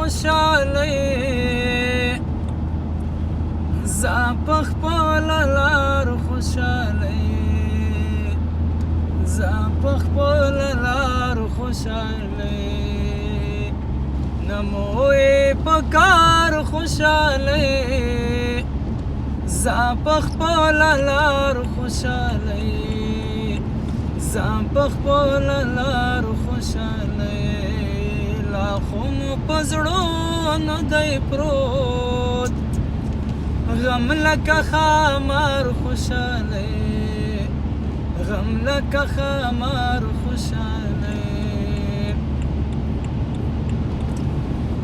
خوشاله زه په خپله لار خوشاله زه په خپله لار خوشاله نه مو یې په کار خوشاله زه په خپله لار خوشاله زه په خپله لار خوشاله لا خو مو په زړو نه دی پروت غم لکه خامار خوشاله غم لکه خامار خوشاله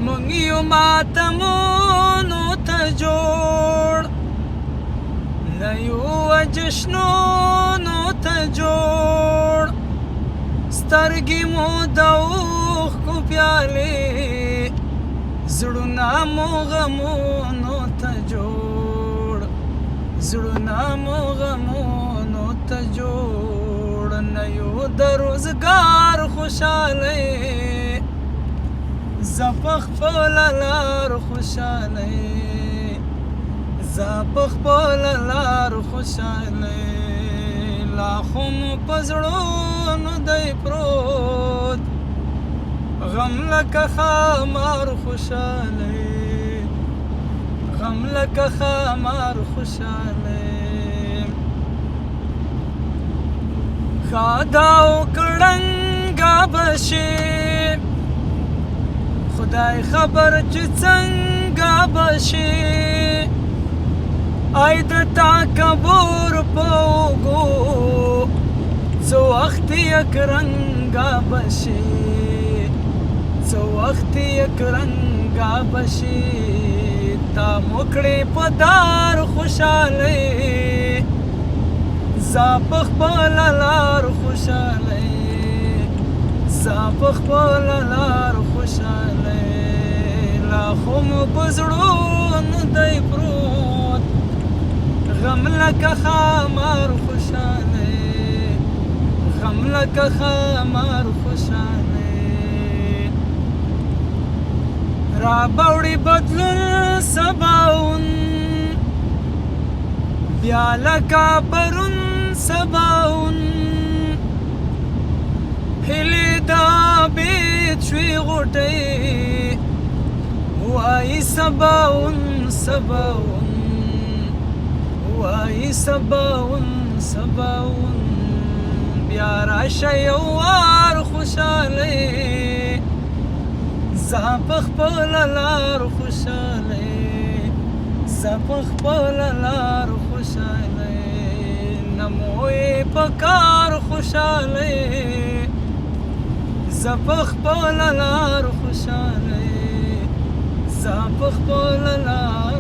مونږ یو ماتمونو ته جوړ نه یو جشنونو ته جوړ سترګې مو د اوښکو پیالې زړونه مو غمونو ته جوړ زړونه مو غمونو ته جوړ نه یو د روزګار خوشاله زه په خپله لار خوشاله زه په خپله لار خوشاله لا خو مو په زړو نه دی پروت غم لکه خامار خوشاله غم لکه خامار خوشاله خادا او کړنګا بشي خدای خبر چې څنګه بشي آی د تکبر په اوږو څه وخت یک رنګا بشي څه وخت یک رنګا بشي تا موکړې په دار خوشاله زه په خپله لار خوشاله زه په خپله لار خوشاله لا خو مو په زړو نه دی پروت غم لکه خامار خوشاله غم لکه خامار خوشاله را باوړي بدلون سباون بیا لکه پرون سباون هیلې دا بیت شوي غوټۍ وایي سباون سباون وایي سباون سباون بیا راشه یو وار خوشاله زه په خپله لار خوشاله زه په خپله لار خوشاله نه مو یې په کار خوشاله زه په خپله لار خوشاله زه په خپله لار